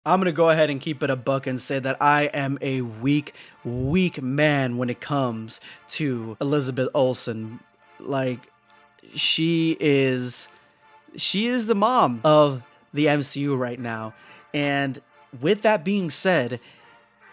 I'm gonna go ahead and keep it a buck and say that I am a weak man when it comes to Elizabeth Olsen. Like, she is she is the mom of the MCU right now. And with that being said,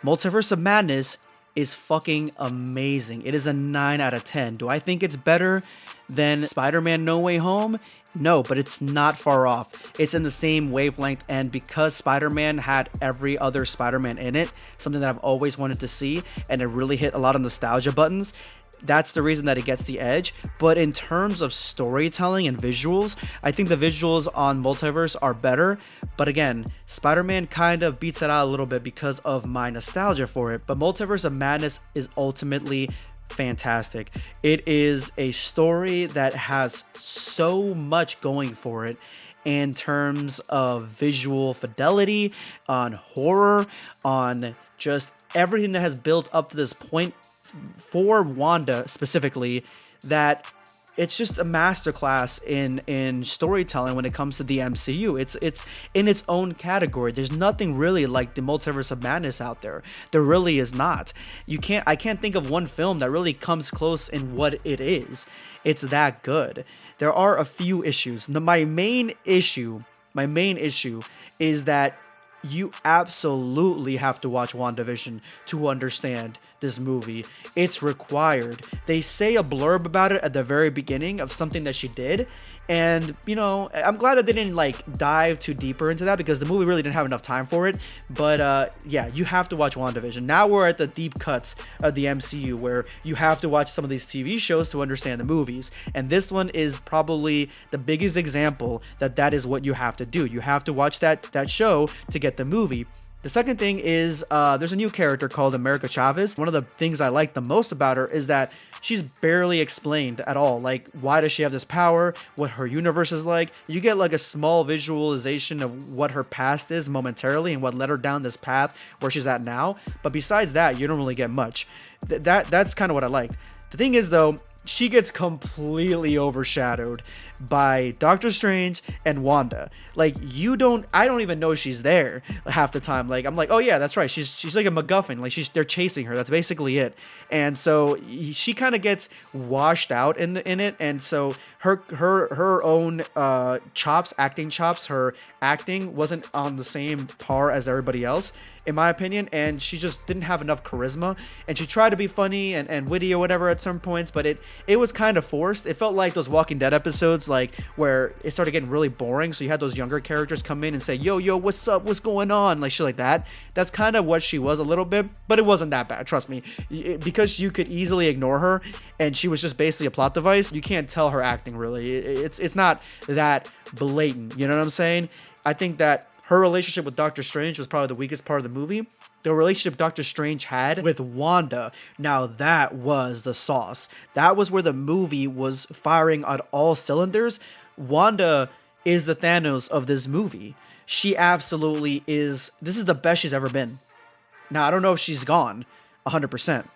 Multiverse of Madness is fucking amazing. It is a 9 out of 10. Do I think it's better than Spider-Man No Way Home? No, but it's not far off. It's in the same wavelength, and because Spider-Man had every other Spider-Man in it, something that I've always wanted to see, and it really hit a lot of nostalgia buttons, that's the reason that it gets the edge. But in terms of storytelling and visuals, I think the visuals on Multiverse are better. But again, Spider-Man kind of beats it out a little bit because of my nostalgia for it. But Multiverse of Madness is ultimately fantastic. It is a story that has so much going for it in terms of visual fidelity, on horror, on just everything that has built up to this point for Wanda specifically, that it's just a masterclass in storytelling when it comes to the MCU. It's in its own category. There's nothing really like the Multiverse of Madness out there. There really is not. I can't think of one film that really comes close in what it is. It's that good. There are a few issues. My main issue is that you absolutely have to watch WandaVision to understand this movie. It's required. They say a blurb about it at the very beginning of something that she did, and I'm glad that they didn't like dive too deeper into that, because the movie really didn't have enough time for it. But yeah, you have to watch WandaVision. Now we're at the deep cuts of the MCU, where you have to watch some of these TV shows to understand the movies, and this one is probably the biggest example that is what you have to do. You have to watch that show to get the movie. The second thing is there's a new character called America Chavez. One of the things I like the most about her is that she's barely explained at all. Like, why does she have this power? What her universe is like? You get like a small visualization of what her past is momentarily and what led her down this path where she's at now. But besides that, you don't really get much. That's kind of what I like. The thing is, though, she gets completely overshadowed by Doctor Strange and Wanda. Like, I don't even know she's there half the time. Like, I'm like, oh yeah, that's right. She's like a MacGuffin. Like, they're chasing her. That's basically it. And so she kind of gets washed out in it. And so her own acting chops, her acting wasn't on the same par as everybody else, in my opinion, and she just didn't have enough charisma. And she tried to be funny and witty or whatever at some points, but it was kind of forced. It felt like those Walking Dead episodes, like, where it started getting really boring, so you had those younger characters come in and say, yo, what's up, what's going on, like shit like that. That's kind of what she was a little bit, but it wasn't that bad, trust me. Because you could easily ignore her and she was just basically a plot device, you can't tell her acting really. It's not that blatant, you know what I'm saying? I think that her relationship with Doctor Strange was probably the weakest part of the movie. The relationship Doctor Strange had with Wanda, now that was the sauce. That was where the movie was firing on all cylinders. Wanda is the Thanos of this movie. She absolutely is. This is the best she's ever been. Now, I don't know if she's gone 100%.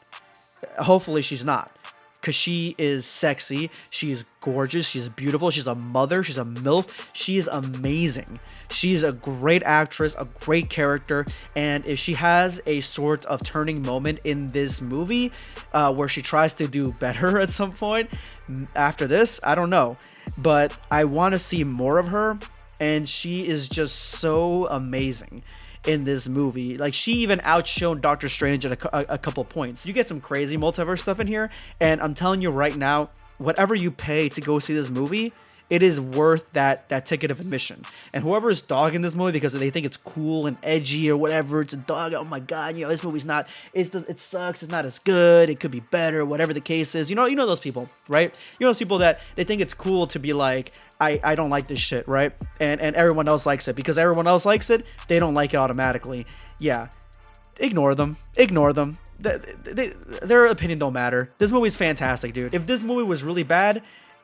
Hopefully she's not. Because she is sexy, she is gorgeous, she's beautiful, she's a mother, she's a MILF, she is amazing. She's a great actress, a great character, and if she has a sort of turning moment in this movie where she tries to do better at some point after this, I don't know. But I want to see more of her, and she is just so amazing in this movie. Like, she even outshone Doctor Strange at a couple points. You get some crazy multiverse stuff in here, and I'm telling you right now, whatever you pay to go see this movie, it is worth that ticket of admission. And whoever is dogging this movie because they think it's cool and edgy or whatever, it's a dog, oh my god, this movie's not, it sucks, it's not as good, it could be better, whatever the case is. You know those people, right? You know those people that they think it's cool to be like, I don't like this shit, right? And everyone else likes it. Because everyone else likes it, they don't like it automatically. Yeah. Ignore them. Their opinion don't matter. This movie's fantastic, dude. If this movie was really bad,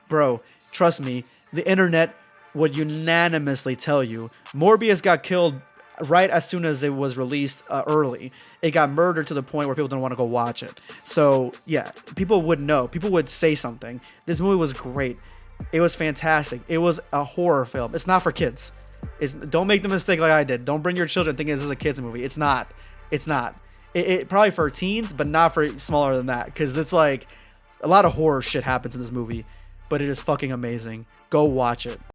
bro, trust me, the internet would unanimously tell you Morbius got killed right as soon as it was released early. It got murdered to the point where people didn't want to go watch it. So, yeah, people would know. People would say something. This movie was great. It was fantastic. It was a horror film. It's not for kids. Don't make the mistake like I did. Don't bring your children thinking this is a kids movie. It's not. It's not. It probably for teens, but not for smaller than that. Because it's like a lot of horror shit happens in this movie, but it is fucking amazing. Go watch it.